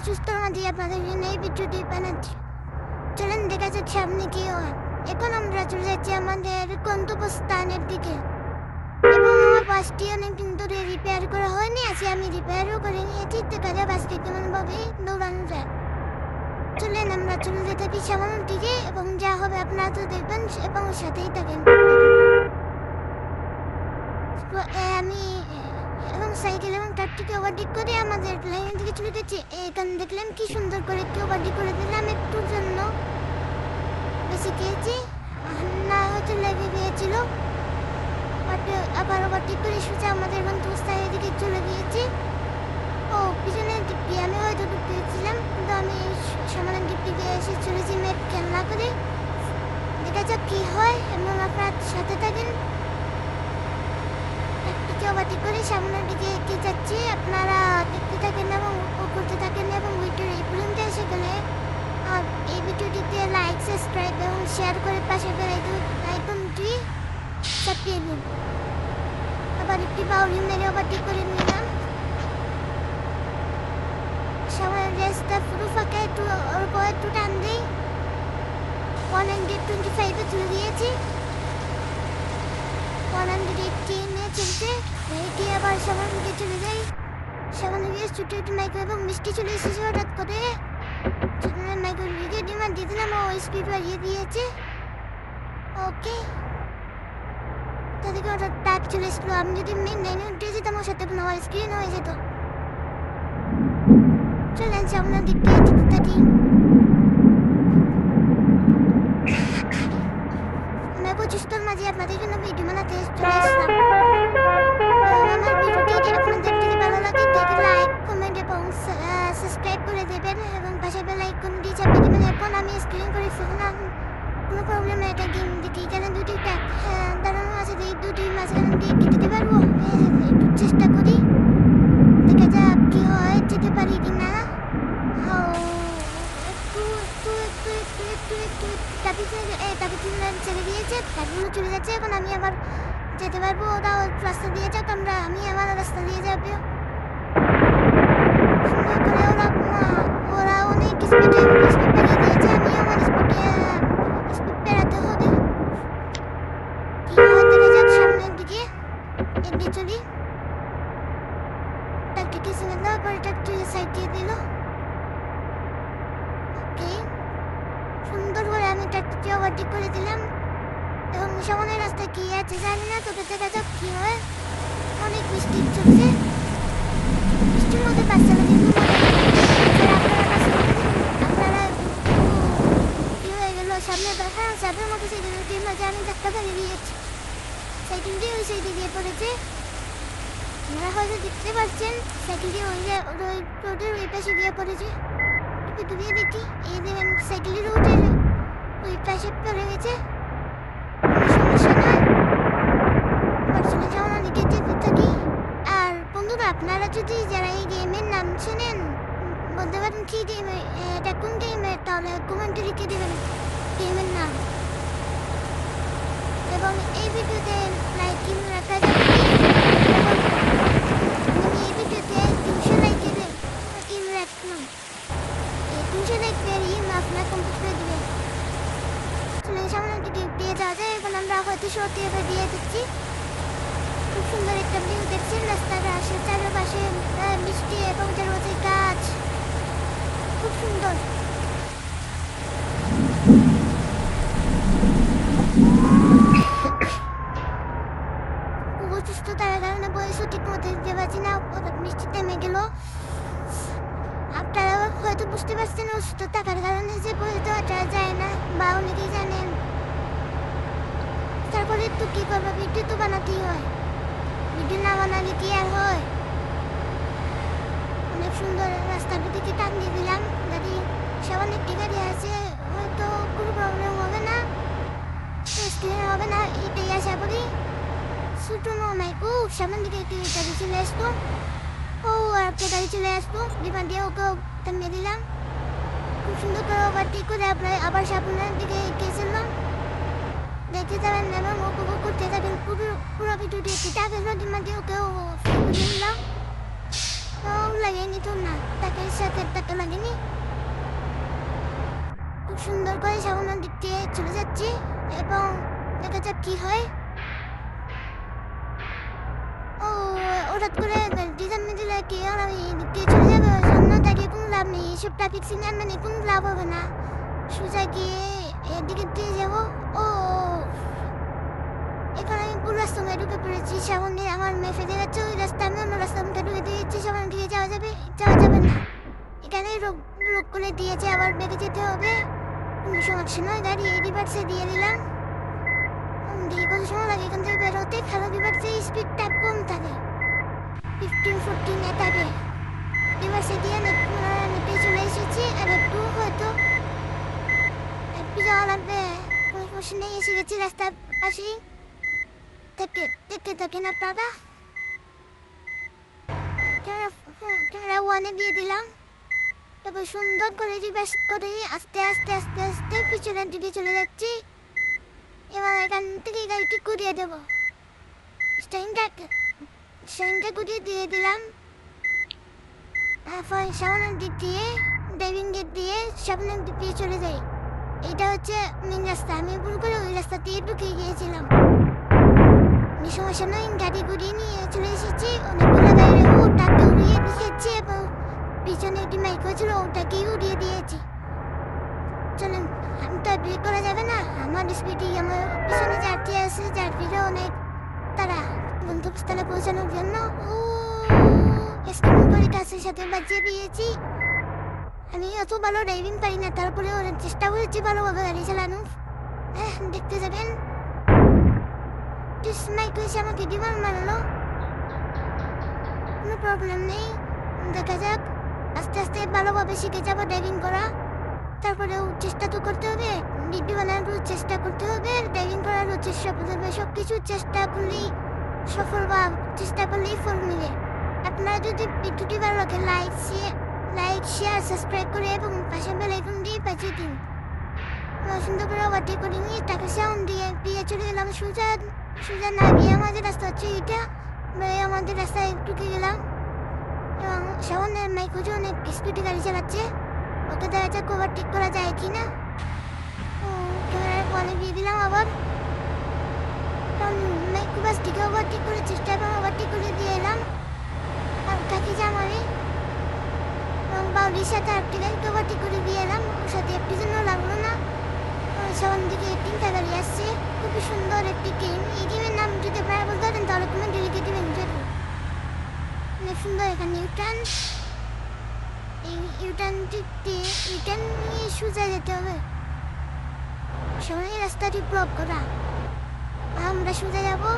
অসুস্থর মাঝে আপনাদের জন্য এই ভিডিওটি বানাচ্ছি। চলেন দেখা যাক সামনে কি হয়। এখন আমরা চলে যাচ্ছি আমাদের গন্তব্যস্থানের দিকে এবং আমার বাসটি অনেকদিন ধরে রিপেয়ার করা হয়নি, আজকে আমি রিপেয়ারও করে নিয়েছি। দেখা যায় বাসটি কেমনভাবে দৌড়ানো যায়। চলেন আমরা চলে যেতে থাকি সামনের দিকে এবং যা হবে আপনারা তো দেখবেন এবং সাথেই থাকেন। আমি এবং সাইকেল এবং ট্রাকটিকে ওভারটেক করে আমাদের লাইনের দিকে চলে যাচ্ছি। এখানে দেখলাম কি সুন্দর করে একটু ওভারটেক করে দিলাম একটুর জন্য। বেশি খেয়েছি না, হয়তো লেগে গিয়েছিল, বাট আবার ওভারটেক করে সোজা আমাদের গন্তব্যস্থানের দিকে চলে গিয়েছি। ও পিছনের দিক দিয়ে আমি হয়তো ঢুকেছিলাম, কিন্তু আমি সামনের দিক থেকে এসে চলেছি ম্যাপ খেয়াল না করে। দেখা যাক কী হয় এবং আপনার সাথে থাকেন। ওভারটেক করে সামনের দিকে এগিয়ে যাচ্ছি, আপনারা দেখতে থাকেন এবং করতে থাকেন এবং ভিডিওর এই পর্যন্ত এসে গেলে এই ভিডিওটিতে লাইক, সাবস্ক্রাইব এবং শেয়ার করে পাশে বেল আইকনটি চাপিয়ে দিন। আবার একটি বাউলি মেরে ওভারটেক করে নিলাম। সামনের রাস্তা পুরো ফাঁকা, একটু অল্প একটু টান দিই। 125-এ চলে গিয়েছি, 118-এ চলছে। এটি আবার সামনের দিকে চলে যাই। সামনে গিয়ে ছোট একটু মাইক্রো এবং মিষ্টি চলে এসেছে হঠাৎ করে। মাইক্রো দিকে ডিমান্ড দিয়ে দিলাম, ও স্পিড বাড়িয়ে দিয়েছে। ওকে, তাদেরকে হঠাৎ টাইপ চলে এসেছিলো। আমি যদি মেন লাইনে উঠে যেতাম ওর সাথে আমার স্ক্রিন হয়ে যেত। চলেন সামনের দিক দিয়ে যেতে থাকি। আমি অসুস্থর মাঝে আপনাদের জন্য ভিডিও বানাতে চলে আসলাম। আমার ভিডিওটি আপনাদের যদি ভালো লাগে তাহলে লাইক, কমেন্ট এবং সাবস্ক্রাইব করে দেবেন এবং পাশে বেল আইকনটি চাপিয়ে দেবেন। এখন আমি স্ক্রিন করে ফেললাম, কোনো প্রবলেম নেই। এটা গেম দেখি, এখানে দুটি দাঁড়ানো আছে, এই দুটির মাঝখানে দিয়ে দিতে পারবো। একটু চেষ্টা করি, দেখা যাক কি হয়, যেতে পারি কি না। ছেড়ে দিয়েছে, ট্রাকগুলো চলে যাচ্ছে। এখন আমি আবার যেতে পারবো, ওরা রাস্তা দিয়ে যাক, আমি আমার রাস্তা দিয়ে যাবো। সুন্দর করে ওরা অনেক স্পিড পেরিয়ে দিয়েছে, আমি আমার স্পিড পেরাতে হবে। কি হয় দেখা যাক, সামনের দিকে এগিয়ে চলি। ট্রাকটিকে সিগন্যাল দেওয়ার পরে ট্রাকটিকে সাইড দিয়ে দিল। ওকে, সুন্দর করে আমি ট্রাকটিকে ওভারটেক করে দিলাম এবং সামনের রাস্তায় কি আছে জানি না, তবে দেখা যাক কি হয়। অনেক বৃষ্টি চলছে, বৃষ্টির মধ্যে বাস চালাতে আপনারা কি হয়ে গেল সামনে দেখা সামনের মধ্যে সাইকেলটির মাঝে আমি ধাক্কা দাঁড়িয়ে দিয়েছি। সাইকেলটি ওই সাইডে গিয়ে পড়েছে, আপনারা হয়তো দেখতে পাচ্ছেন। সাইকেলটি ওই রোডের ওই পাশে গিয়ে পড়েছে। ডুবিয়ে দেখি, এই দেখেন সাইকেলটি রোডের ওই পাশে পড়ে গেছে। সমস্যা নয়, চলে যাওয়া দিকে যেতে থাকি। আর বন্ধুরা, আপনারা যদি যারা এই গেমের নাম শোনেন বলতে পারেন কি গেম, এটা কোন গেমের, তাহলে কমেন্টে লিখে দেবেন গেমের নাম। এবং এই ভিডিওতে লাইক কিনে রাখা যাবে, এই ভিডিওতে 200 লাইক দেবেন কিনে রাখলাম। এই 200 লাইক পেরিয়ে আপনার কমপ্লিট করে দেবেন। সামনের দিকে দিয়ে যাওয়া যায়। এখন আমরা হয়তো সত্যি দিয়ে দিচ্ছি। খুব সুন্দর একটা ভিউ দেখছেন, রাস্তার চারপাশে বৃষ্টি এবং রোদে গাছ, খুব সুন্দর। খুব অসুস্থতার কারণে বয়স ঠিক মতো দিতে পারছি না, বৃষ্টি থেমে গেল। আপনারা হয়তো বুঝতে পারছেন অসুস্থ থাকার কারণে যে বই দেওয়াটা যায় না, বা অনেকেই জানেন। তারপরে তো কী করবো, ভিডিও তো বানাতেই হয়, ভিডিও না বানালে কি আর হয়। অনেক সুন্দর রাস্তার দিকে টান দিয়ে দিলাম। গাড়ি সামনে একটি গাড়ি আছে, হয়তো কোনো প্রবলেম হবে না, হবে না, এটাই আশা করি। ছোটো নয়, ও সামনের দিকে একটি গাড়ি চলে আসতো, ও আর একটা গাড়ি চলে আসতো, বিমান দিয়ে ওকে থামিয়ে দিলাম। খুব সুন্দর করে ওভারটেক করে আবার সামনের দিকে গিয়েছিলাম। দেখতে যাবেন এবং উপভোগ করতে থাকেন পুরো ভিডিওটি। বিমান দিয়ে ওকে দিলাম, লাগে লাগেনি তো না, তাকে সাথে টাকা লাগেনি। খুব সুন্দর করে সামনের দিক দিয়ে চলে যাচ্ছি এবং দেখা যাক কি হয়। ও হঠাৎ করে ডিজাইন মিডিলে কি আর আমি এদিক দিয়ে চলে যাবে, সামনে দাঁড়িয়ে কোনো লাভ নেই, এসব ট্রাফিক সিগন্যাল মানে কোনো লাভ হবে না। সোজা গিয়ে এদিকে দিয়ে যাবো। ও এখানে আমি পুরো রাস্তা মেয়ে ঢুকে পড়েছি, সামনে আমার মেয়ে ফেলে যাচ্ছে, ওই রাস্তা আমি অন্য রাস্তা মুখে ঢুকে দিয়েছি, সামনে দিকে যাওয়া যাবে না। এখানে রোগ করে দিয়েছে, আবার বেগে যেতে হবে। কোনো সমস্যা নয়, গাড়ি এই রিভার্সে দিয়ে দিলাম। দেখি কত সময় লাগে এখান থেকে বেরোতে। খারাপ রিভার্সে স্পিডটা কম থাকে, 15-14 থাকে। রিভার্সে দিয়ে নেপে চলে এসেছি, আর একটু হয়তো একটু যাওয়া লাগবে, কোনো সমস্যা নেই, এসে গেছি রাস্তার পাশেই। দেখতে থাকেন আপনারা। ক্যামেরা 1-এ দিয়ে দিলাম, তারপর সুন্দর করে রিভার্স করে আস্তে আস্তে আস্তে আস্তে পিছনের দিকে চলে যাচ্ছি। এবার এখান থেকে গাড়িটি ঘুরিয়ে দেবো, স্টারিংটা ঘুরিয়ে দিয়ে দিলাম। তারপর সামনের দিক দিয়ে ড্রাইভিং গেট দিয়ে সামনের দিক দিয়ে চলে যাই। এটা হচ্ছে মেন রাস্তা, আমি ভুল করে ওই রাস্তা দিয়ে ঢুকে গিয়েছিলাম। সমস্যা নয়, গাড়ি ঘুরিয়ে নিয়ে চলে এসেছি। অনেকগুলো গাড়ি ওটাকে উড়িয়ে দিয়েছি এবং পিছনে একটি মাইক্রো ছিল, ওটাকেই উড়িয়ে দিয়েছি। চলুন, আমি তো ব্রেক করা যাবে না, আমার স্পিডে আমার পিছনে যাত্রী আছে, যাত্রীরা অনেক তারা গন্তব্যস্থলে পৌঁছানোর জন্য। ও স্কিপিং করে গাছের সাথে বাজিয়ে দিয়েছি। আমি অত ভালো ড্রাইভিং পারি না, তারপরে অনেক চেষ্টা করেছি ভালোভাবে গাড়ি চালানো। দেখতে যাবেন, মাইক্রো এসে আমাকে ডিমান্ড মারলো, কোনো প্রবলেম নেই, দেখা যাক। আস্তে আস্তে ভালোভাবে শিখে যাবো ড্রাইভিং করা। তারপরেও চেষ্টা তো করতে হবে, ভিডিও বানানোর চেষ্টা করতে হবে, ড্রাইভিং করারও চেষ্টা করতে হবে। সব কিছু চেষ্টা করলেই সফল বা চেষ্টা করলেই ফল মিলে। আপনারা যদি ভিডিওটি ভালো লাগে লাইক শেয়ার সাবস্ক্রাইব করে এবং পাশে বেল আইকন দিয়ে বাজিয়ে দিন। সুন্দর করে ওভারটেক করে নিয়ে তাকে সাউন্ড দিয়ে চলে গেলাম সোজা না গিয়ে আমাদের রাস্তা হচ্ছে এটা, আমাদের রাস্তায় ঢুকে গেলাম এবং সামনের মাইক্রো অনেক স্পিডে গাড়ি চালাচ্ছে, ওকে দেখা যাক ওভারটেক করা যায় কি না। ক্যামেরার ফোনে দিয়ে দিলাম আবার, কারণ মাইক্রো বাসটিকে ওভারটেক করে চেষ্টা এবং ওভারটেক করে দিয়ে এলাম। আর তাকে জামারি এবং বাউলির সাথে আরেকটি গাড়িকে ওভারটেক করে দিয়ে এলাম, ওর সাথে একটি জন্য লাগলো না। সামনের দিকে তিনটা গাড়ি আসছে, খুবই সুন্দর একটি গেম। এই গেমের নাম যদি আপনারা বলতে পারেন তাহলে কমেন্টে লিখে দেবেন। অনেক সুন্দর। এখানে ইউটার্ন নিয়ে সোজা যেতে হবে, সামনে রাস্তাটি ব্লক করা, আমরা সোজা যাবো।